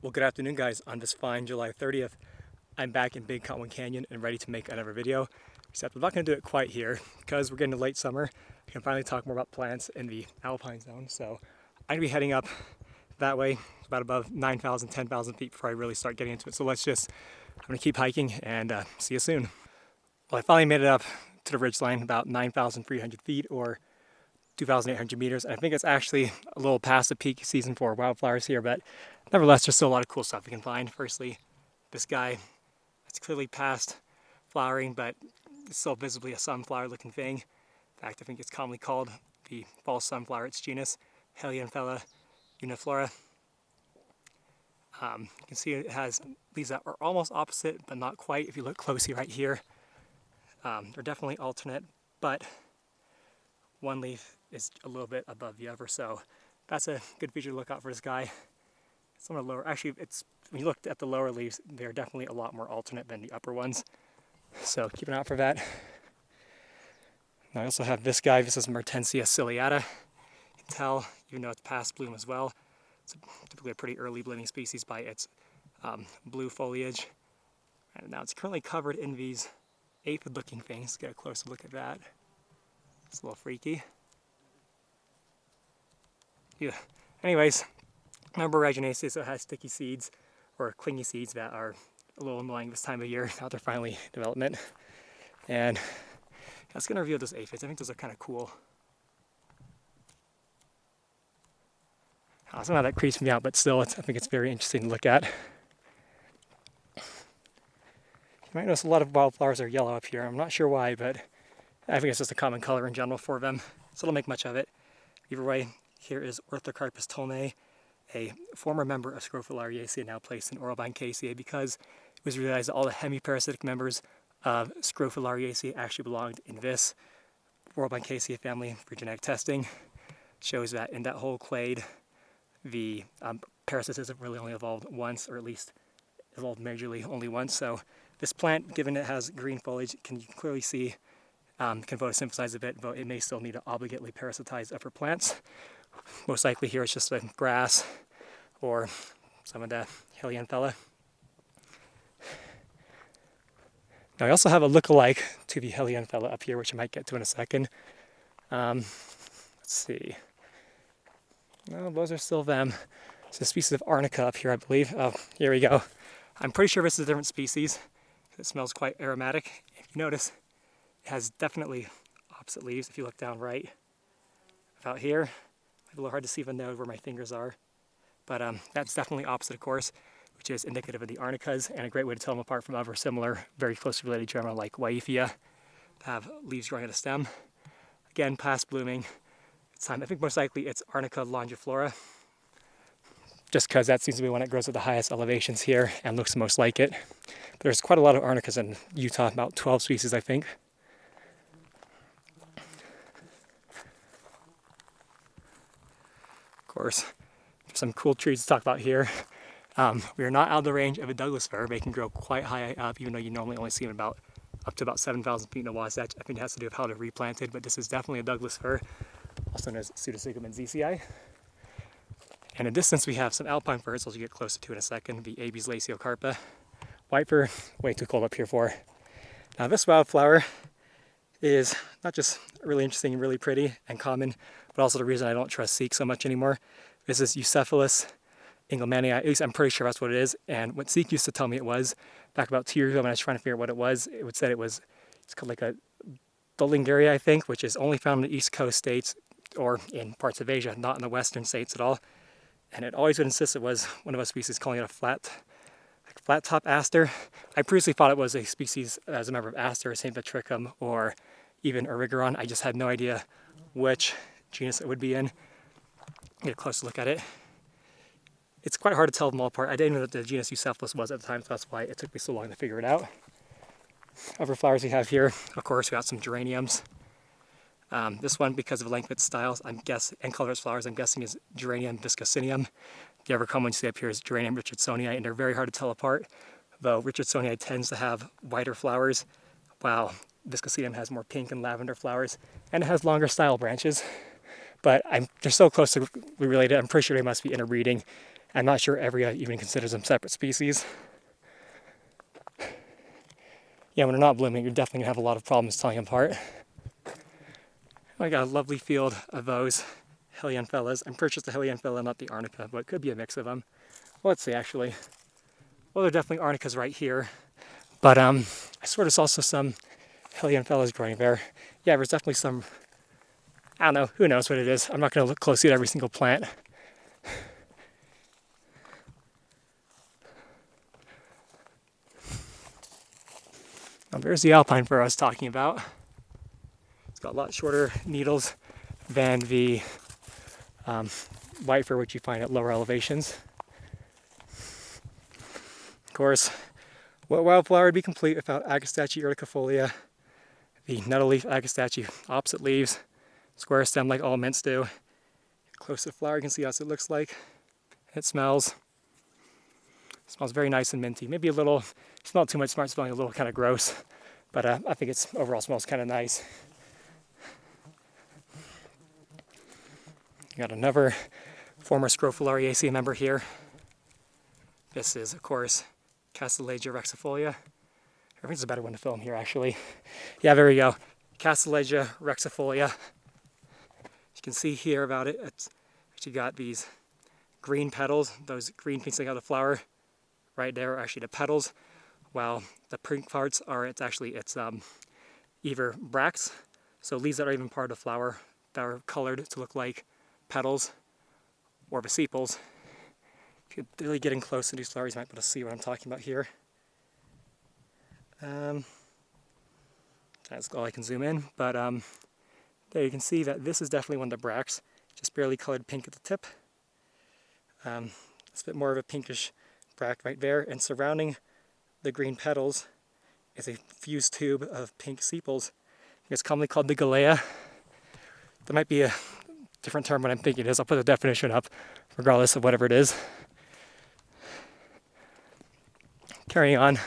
Well, good afternoon, guys. On this fine July 30th, I'm back in Big Cottonwood Canyon and ready to make another video. Except I'm not going to do it quite here because we're getting to late summer. I can finally talk more about plants in the Alpine zone. So I'm going to be heading up that way, about above 9,000, 10,000 feet before I really start getting into it. So I'm going to keep hiking and see you soon. Well, I finally made it up to the ridgeline, about 9,300 feet or 2,800 meters. And I think it's actually a little past the peak season for wildflowers here, but nevertheless, there's still a lot of cool stuff we can find. Firstly, this guy, it's clearly past flowering, but it's still visibly a sunflower looking thing. In fact, I think it's commonly called the false sunflower. Its genus, Helianthella, uniflora. You can see it has leaves that are almost opposite, but not quite. If you look closely right here, they're definitely alternate, but one leaf is a little bit above the other, so that's a good feature to look out for this guy. Some of the lower, actually, when you look at the lower leaves, they're definitely a lot more alternate than the upper ones. So keep an eye out for that. Now I also have this guy. This is Mertensia ciliata. You can tell, even though it's past bloom as well, it's typically a pretty early blooming species by its blue foliage. And now it's currently covered in these aphid-looking things. Let's get a closer look at that. It's a little freaky. Yeah. Anyways, remember Raginaceae, so it has sticky seeds or clingy seeds that are a little annoying this time of year. Now they're finally in development. And I was going to review those aphids. I think those are kind of cool. Somehow that creeps me out, but still, I think it's very interesting to look at. You might notice a lot of wildflowers are yellow up here. I'm not sure why, but I think it's just a common color in general for them, so don't make much of it. Either way, here is Orthocarpus Tolmie, a former member of Scrophulariaceae, now placed in Orobincaceae because it was realized that all the hemiparasitic members of Scrophulariaceae actually belonged in this Orobincaceae family for genetic testing. It shows that in that whole clade, the parasitism really only evolved once, or at least evolved majorly only once. So this plant, given it has green foliage, you can clearly see can photosynthesize a bit, but it may still need to obligately parasitize upper plants. Most likely here it's just a grass or some of the Helianthella. Now I also have a look-alike to the Helianthella up here, which I might get to in a second. Let's see. No, those are still them. It's a species of Arnica up here, I believe. Oh, here we go. I'm pretty sure this is a different species. It smells quite aromatic. If you notice, it has definitely opposite leaves. If you look down right about here, it's a little hard to see even though where my fingers are, but that's definitely opposite, of course, which is indicative of the Arnicas, and a great way to tell them apart from other similar, very closely related genera like Waifia, have leaves growing at a stem. Again, past blooming. It's time. I think most likely it's Arnica longiflora, just because that seems to be one that grows at the highest elevations here and looks most like it. But there's quite a lot of Arnicas in Utah, about 12 species, I think. Of course, there's some cool trees to talk about here. We are not out of the range of a Douglas fir. They can grow quite high up, even though you normally only see them up to about 7,000 feet in the Wasatch. I think it has to do with how they're replanted, but this is definitely a Douglas fir, also known as Pseudotsuga menziesii. And in distance we have some Alpine firs, as you get closer to in a second, the Abies lasiocarpa. White fir, way too cold up here for. Now this wildflower is not just really interesting and really pretty and common, but also the reason I don't trust Seek so much anymore. This is Eucephalus, engelmannii, at least I'm pretty sure that's what it is. And what Seek used to tell me it was, back about 2 years ago when I was trying to figure out what it was, it would say it's called like a Dullingaria, I think, which is only found in the East Coast states or in parts of Asia, not in the Western states at all. And it always would insist it was one of us species, calling it a flat top Aster. I previously thought it was a species as a member of Aster, St. Petricum, or even Erigeron. I just had no idea which genus it would be in. Get a closer look at it. It's quite hard to tell them all apart. I didn't know what the genus Eucephalus was at the time, so that's why it took me so long to figure it out. Other flowers we have here, of course, we got some geraniums. This one, because of the length of its styles, and color of its flowers, I'm guessing is Geranium viscosissimum. The other common one you see up here is Geranium richardsonii, and they're very hard to tell apart, though Richardsonii tends to have whiter flowers, while viscosissimum has more pink and lavender flowers, and it has longer style branches. But they're so closely related, I'm pretty sure they must be interbreeding, I'm not sure area even considers them separate species. Yeah, when they're not blooming, you're definitely going to have a lot of problems telling them apart. I got a lovely field of those Helianthellas. I'm pretty sure it's the Helianthella, not the Arnica, but it could be a mix of them. Well, let's see, actually. Well, there are definitely Arnicas right here. But I swear there's also some Helianthellas growing there. Yeah, there's definitely some, I don't know, who knows what it is. I'm not going to look closely at every single plant. Now, there's the Alpine Fir I was talking about. It's got a lot shorter needles than the white fir, which you find at lower elevations. Of course, what wildflower would be complete without Agastache urticifolia, the Nettleleaf Agastache opposite leaves, square stem like all mints do. Close to the flower, you can see how it looks like. It smells very nice and minty. Maybe a little, it's not too much smart smelling, a little kind of gross, but I think it's overall smells kind of nice. Got another former Scrophulariaceae member here. This is, of course, Castellagia rexifolia. I think it's a better one to film here, actually. Yeah, there we go. Castellagia rexifolia. You can see here about it. It's actually got these green petals. Those green pieces that got the flower right there are actually the petals, while the pink parts are, it's either bracts, so leaves that are even part of the flower that are colored to look like petals, or the sepals. If you're really getting close to these flowers, you might be able to see what I'm talking about here. That's all I can zoom in, but there you can see that this is definitely one of the bracts, just barely colored pink at the tip. It's a bit more of a pinkish bract right there, and surrounding the green petals is a fused tube of pink sepals. It's commonly called the galea. There might be a different term what I'm thinking it is. I'll put the definition up regardless of whatever it is. Carrying on,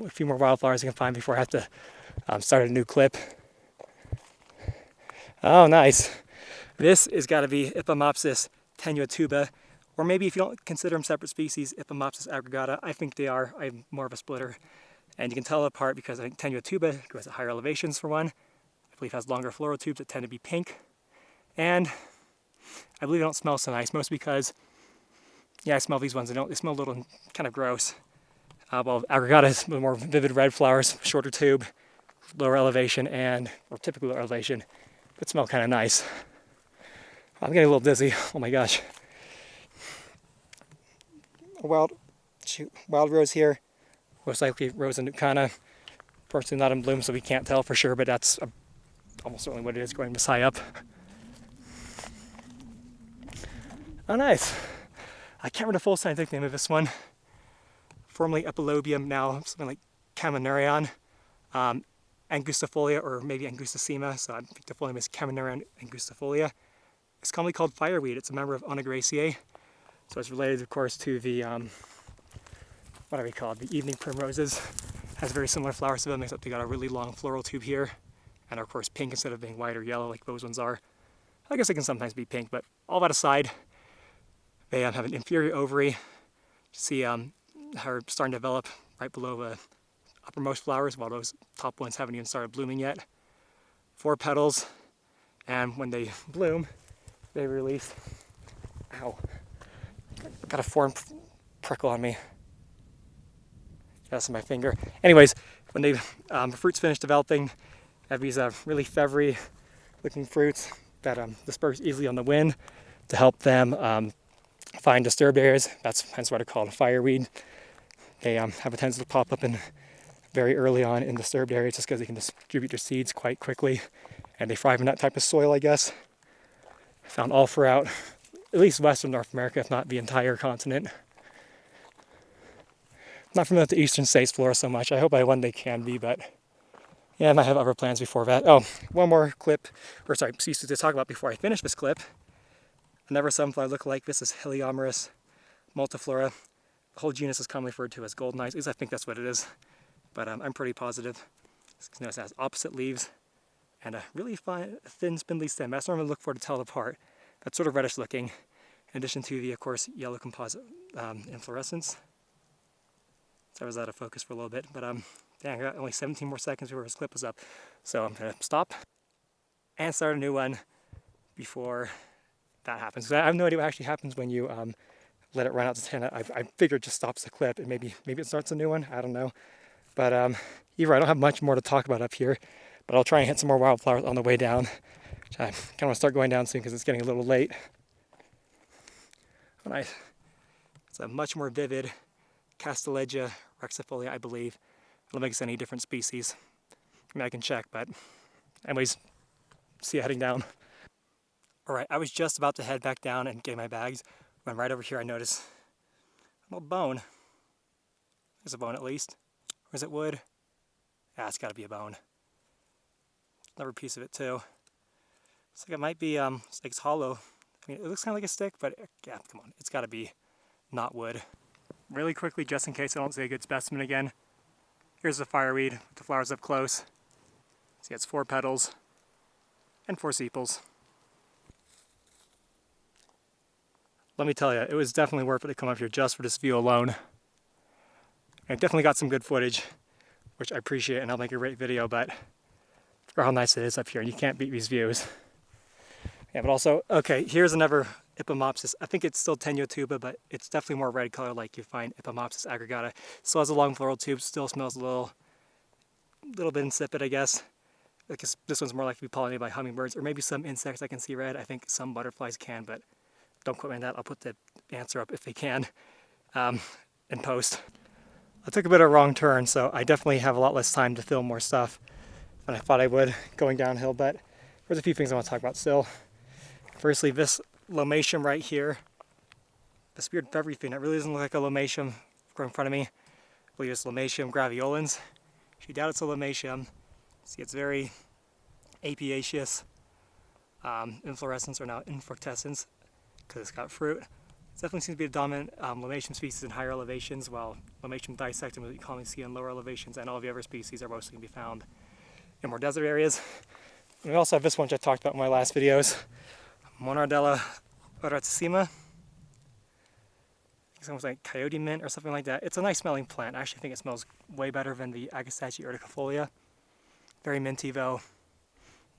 a few more wildflowers I can find before I have to start a new clip. Oh, nice. This has got to be Ipomopsis tenuatuba, or maybe if you don't consider them separate species, Ipomopsis aggregata. I think they are. I'm more of a splitter. And you can tell it apart because I think tenuatuba grows at higher elevations for one. I believe it has longer floral tubes that tend to be pink. And I believe they don't smell so nice, mostly because, yeah, I smell these ones. They smell a little kind of gross. While aggregata has more vivid red flowers, shorter tube, lower elevation, or typically lower elevation, but smell kind of nice. I'm getting a little dizzy. Oh my gosh. A wild rose here, most likely Rosa nucana. Unfortunately not in bloom, so we can't tell for sure, but that's almost certainly what it is, going this high up. Oh, nice. I can't remember the full scientific name of this one. Formerly Epilobium, now something like Caminarion, angustifolia, or maybe angusticima, so I think the full name is Caminarion angustifolia. It's commonly called fireweed. It's a member of Onagraceae, so it's related, of course, to the, what are we called, the evening primroses. Has very similar flowers to them, except they got a really long floral tube here, and are, of course, pink instead of being white or yellow like those ones are. I guess they can sometimes be pink, but all that aside, they have an inferior ovary. You see how they're starting to develop right below the uppermost flowers, while those top ones haven't even started blooming yet. 4 petals, and when they bloom, they release, ow, got a foreign prickle on me. That's my finger. Anyways, when the fruits finish developing, they have these really feathery looking fruits that disperse easily on the wind to help them find disturbed areas. That's hence why they're called fireweed. They have a tendency to pop up in very early on in disturbed areas just because they can distribute their seeds quite quickly, and they thrive in that type of soil, I guess. Found all throughout, at least western North America, if not the entire continent. Not familiar with the eastern states flora so much. I hope I one day can be, but yeah, I might have other plans before that. Oh, one more clip, or sorry, species to talk about before I finish this clip. Another sunflower lookalike. This is Helianthella multiflora. The whole genus is commonly referred to as goldeneye. At least I think that's what it is, but I'm pretty positive. Notice it has opposite leaves and a really fine, thin, spindly stem. That's what I'm going to look for to tell it apart. That's sort of reddish looking, in addition to the, of course, yellow composite inflorescence. So I was out of focus for a little bit, but dang, I got only 17 more seconds before his clip was up. So I'm gonna stop and start a new one before that happens. I have no idea what actually happens when you let it run out to 10. I figured it just stops the clip and maybe it starts a new one. I don't know. But either I don't have much more to talk about up here, but I'll try and hit some more wildflowers on the way down. Which I kind of want to start going down soon because it's getting a little late. Oh, nice. It's a much more vivid Castellegia rexifolia, I believe. I don't think it's any different species. I mean, I can check, but anyways, see you heading down. All right, I was just about to head back down and get my bags when right over here I noticed a little bone. There's a bone at least. Or is it wood? Yeah, it's got to be a bone. Another piece of it too. Looks like it might be, it's like it's hollow. I mean, it looks kind of like a stick, but yeah, come on, it's got to be not wood. Really quickly, just in case I don't see a good specimen again, here's the fireweed with the flowers up close. See, it's 4 petals and 4 sepals. Let me tell you, it was definitely worth it to come up here just for this view alone. I definitely got some good footage, which I appreciate, and I'll make a great video, but for how nice it is up here, and you can't beat these views. Yeah, but also, okay, here's another Ipomopsis. I think it's still Tenuotuba, but it's definitely more red color like you find Ipomopsis aggregata. Still has a long floral tube, still smells a little bit insipid, I guess. I guess this one's more likely to be pollinated by hummingbirds, or maybe some insects I can see red. I think some butterflies can, but don't quote me on that. I'll put the answer up if they can in post. I took a bit of a wrong turn, so I definitely have a lot less time to film more stuff than I thought I would going downhill, but there's a few things I want to talk about still. Firstly, this lomatium right here, this weird feathery thing, that really doesn't look like a lomatium growing in front of me. I believe it's Lomatium graveolens. If you doubt it's a lomatium, see it's very apiaceous. Inflorescence or now infructescence, because it's got fruit. It definitely seems to be a dominant lomatium species in higher elevations, while Lomatium dissectum, what you commonly see in lower elevations, and all the other species are mostly going to be found in more desert areas. And we also have this one, which I talked about in my last videos, Monardella urticissima. It's almost like coyote mint or something like that. It's a nice smelling plant. I actually think it smells way better than the Agastache urticifolia. Very minty though.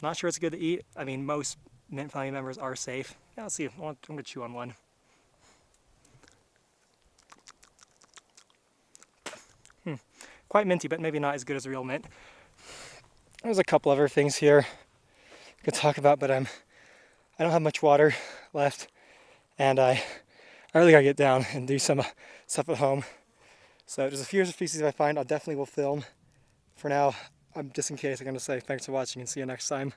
Not sure it's good to eat. I mean, most mint family members are safe. Yeah, let's see. I'm going to chew on one. Quite minty, but maybe not as good as real mint. There's a couple other things here I could talk about, but I don't have much water left, and I really gotta get down and do some stuff at home. So there's a few species I find I definitely will film. For now, just in case, I'm gonna say thanks for watching and see you next time.